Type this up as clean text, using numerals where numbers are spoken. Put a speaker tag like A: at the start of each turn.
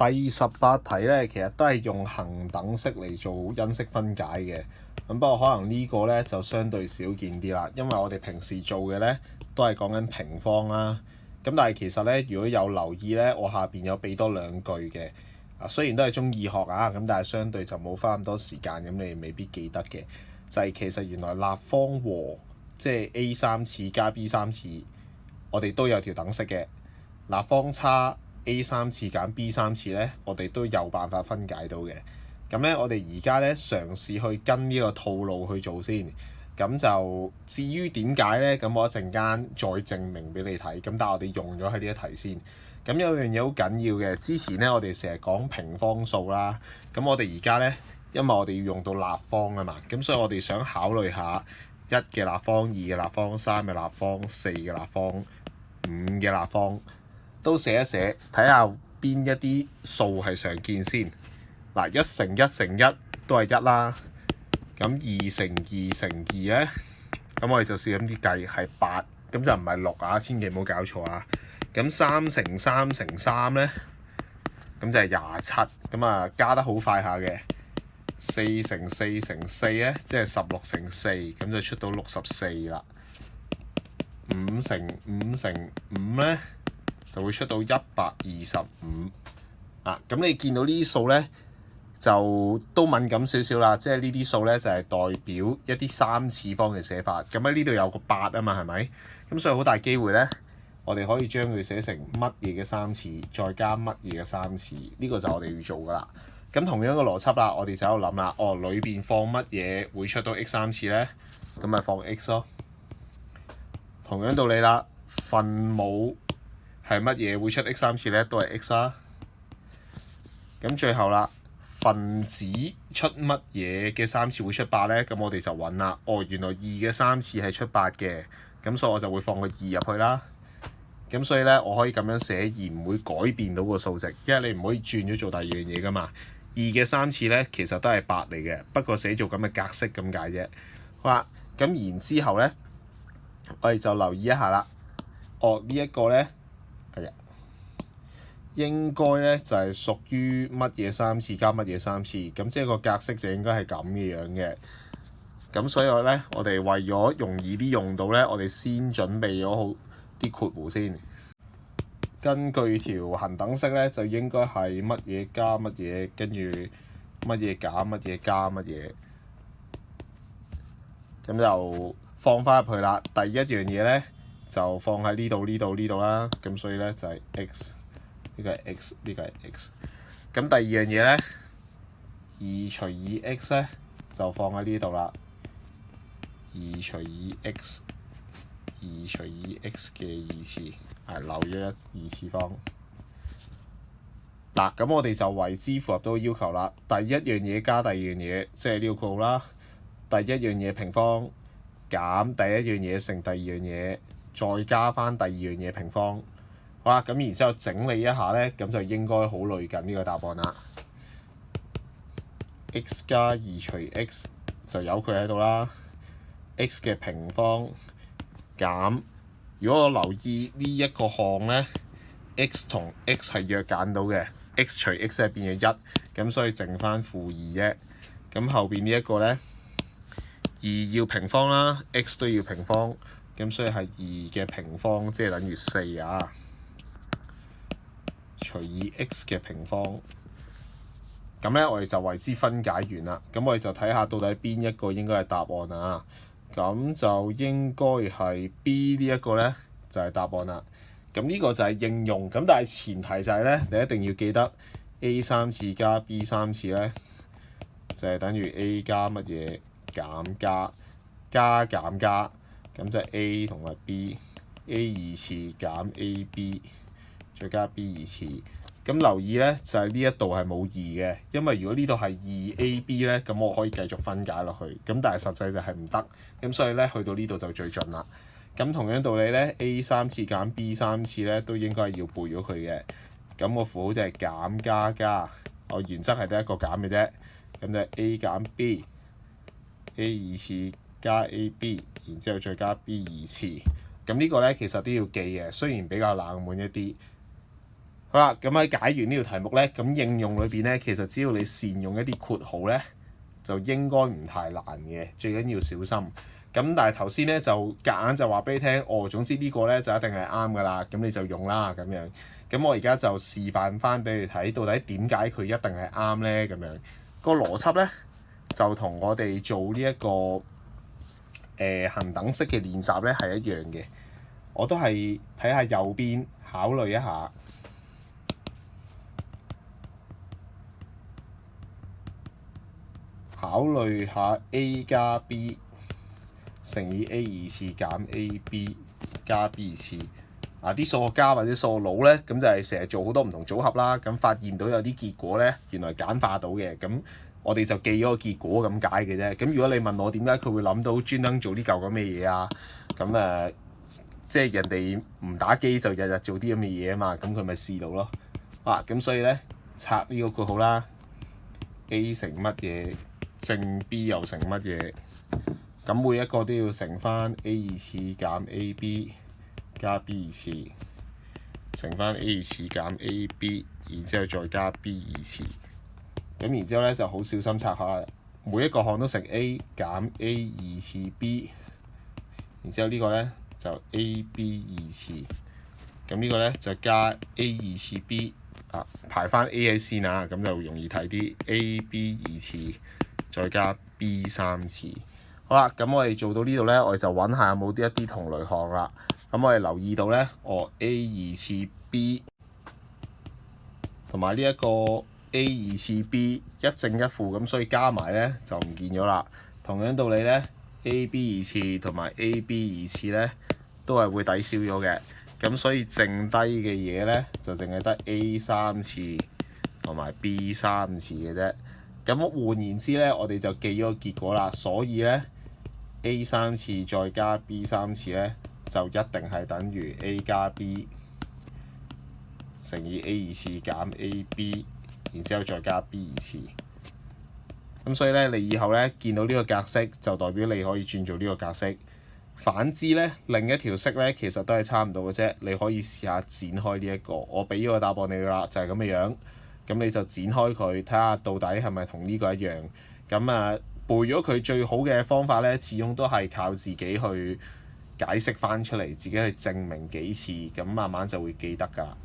A: 第18題咧，其實都係用恒等式嚟做因式分解嘅。咁不過可能呢個咧就相對少見啲啦，因為我哋平時做嘅咧都係講緊平方啦。咁但係其實咧，如果有留意咧，我下邊有俾多兩句嘅。雖然都係中意學啊，咁但係相對就冇花咁多時間，咁你未必記得嘅。就係其實原來立方和即係 a 3次加 b 3次，我哋都有條等式嘅。立方差 a 3次減 b 3次咧，我哋都有辦法分解到嘅。咁咧，我哋而家咧嘗試去跟呢個套路去做先。咁就至於點解咧，咁我一陣間再證明俾你睇。咁但係我哋用咗喺呢一題先。咁有樣嘢好緊要嘅，之前咧我哋成日講平方數啦。咁我哋而家咧，因為我哋要用到立方啊嘛，咁所以我哋想考慮下1嘅立方、2嘅立方、3嘅立方、4嘅立方、5嘅立方。都寫一寫，睇下邊一啲數係常見先。嗱，1乘1乘1都係1啦。咁2乘2乘2咧，咁我哋就試咁啲計係8，咁就唔係6啊，千祈唔好搞錯啊。咁3乘3乘3咧，咁就係27，咁啊加得好快下嘅。4乘4乘4咧，即係16乘4，咁就出到64啦。5乘5乘5咧，就會出到125啊！咁你見到呢啲數咧，就都敏感少少啦。即係呢啲數咧，就係代表一啲三次方嘅寫法。咁喺呢度有個8啊嘛，係咪？咁所以好大機會咧，我哋可以將佢寫成乜嘢嘅3次，再加乜嘢嘅3次。呢個就我哋要做噶啦。咁同樣嘅邏輯啦，我哋就喺度諗啦。裏邊放乜嘢會出到 x 3次咧？咁咪放 x 咯。同樣道理啦，分母係乜嘢會出 x 3次咧？都係 x 啦。咁最後啦，分子出乜嘢嘅3次會出8咧？咁我哋就揾啦。原來2嘅3次係出8嘅，咁所以我就會放個2入去啦。咁所以咧，我可以咁樣寫而唔會改變到個數值，因為你唔可以轉咗做第二樣嘢噶嘛。2嘅3次咧，其實都係8嚟嘅，不過寫做咁嘅格式咁解啫。好啦，咁然之後咧，我哋就留意一下啦。呢一個咧，應該咧就係屬於乜嘢3次加乜嘢3次，咁即係個格式就應該係咁嘅樣嘅。咁所以咧，我哋為咗容易啲用到咧，我哋先準備咗好啲括弧先。根據條恒等式咧，就應該係乜嘢加乜嘢，跟住乜嘢減乜嘢加乜嘢，咁就放翻入去啦。第一樣嘢咧就放喺呢度啦。咁所以咧就係 x， 呢個係 x， 呢個係 x。咁第二樣嘢咧，2除以 x 咧就放喺呢度啦。2除以 x，2除以 x 嘅2次，留咗2次方。嗱，咁我哋就為之符合到要求啦。第一樣嘢加第二樣嘢，即係呢個括號啦。第一樣嘢平方減第一樣嘢乘第二樣嘢，再加翻第二樣嘢平方。好啦，咁然之後整理一下咧，咁就應該好類近呢個答案啦。x 加2除 x 就由佢喺度啦。x 嘅平方減，如果我留意呢一個項咧 ，x 同 x 係約揀到嘅 ，x 除 x 係變咗1，咁所以剩翻-2啫。咁後邊呢一個咧，2要平方啦 ，x 都要平方，咁所以係2嘅平方，即係等於4啊。除以 x 嘅平方，咁咧我哋就為之分解完啦。咁我哋就睇下到底邊一個應該係答案啊。咁就應該係 B 呢一個咧就係答案啦。咁呢個就係應用，咁但係前提就係咧，你一定要記得 A 3次加 B 3次咧就係等於 A 加乜嘢減加減加，咁就係 A 同埋 B，A 2次減 AB 再加 B 2次。咁留意咧就係呢一度係冇2嘅，因為如果呢度係2AB 咧，咁我可以繼續分解落去。咁但係實際就係唔得，咁所以咧去到呢度就最盡啦。咁同樣道理咧 ，A 3次減 B 3次咧都應該係要背咗佢嘅。咁個符號就係減加加，我原則係得一個減嘅啫。咁就係 A 減 B，A 2次加 AB， 然之後再加 B 2次。咁呢個咧其實都要記嘅，雖然比較冷門一啲。好啦，咁喺解完呢條題目咧，咁應用裏邊咧，其實只要你善用一啲括號咧，就應該唔太難嘅，最緊要小心。咁但係頭先咧就夾硬就話俾你聽，總之呢個咧就一定係啱㗎啦，咁你就用啦咁樣。咁我而家就示範翻俾你睇，到底點解佢一定係啱咧？咁樣個邏輯咧就同我哋做呢一個恒等式嘅練習咧係一樣嘅。我都係睇下右邊，考慮一下。考慮下 a 加 b 乘以 a 二次減 ab 加 b 二次。啲數學家或者數學佬咧，咁就係成日做好多唔同組合啦。咁發現到有啲結果咧，原來簡化到嘅。咁我哋就記咗個結果咁解嘅啫。咁如果你問我點解佢會諗到專登做啲舊咁嘅嘢啊？咁即係人哋唔打機就日日做啲咁嘅嘢啊嘛。咁佢咪試到咯。咁所以咧拆呢個括號啦 ，a 乘乜嘢？正 b 又乘乜嘢？咁每一個都要乘翻 a 二次減 ab 加 b 二次，乘翻 a 二次減 ab， 然之後再加 b 二次。咁然之後咧就好小心拆下，每一個項都乘 a 減 a 二次 b， 然之後呢個咧就 ab 二次。咁呢個咧就加 a 二次 b， 排翻 a 喺先啊，咁就容易睇啲 ab 二次。再加 b 三次，好啦，咁我哋做到呢度咧，我哋就揾下有冇啲一啲同類項啦。咁我哋留意到咧，a 二次 b 同埋呢一個 a 二次 b 一正一負，咁所以加埋咧就唔見咗啦。同樣道理咧 ，a b 二次同埋 a b 二次咧都係會抵消咗嘅。咁所以剩低嘅嘢咧就淨係得 a 三次同埋 b 三次嘅啫。咁換言之咧，我哋就記咗個結果啦。所以咧 a 三次再加 b 三次咧，就一定係等於 a 加 b 乘以 a 二次減 ab， 然之後再加 b 二次。咁所以咧，你以後咧見到呢個格式，就代表你可以轉做呢個格式。反之咧，另一條式咧，其實都係差唔多嘅啫。你可以試下展開呢一個，我俾咗個答案你啦，就係咁嘅樣。咁你就展開佢，睇下到底係咪同呢個一樣。背咗佢最好嘅方法咧，始終都係靠自己去解釋翻出嚟，自己去證明幾次，咁慢慢就會記得㗎啦。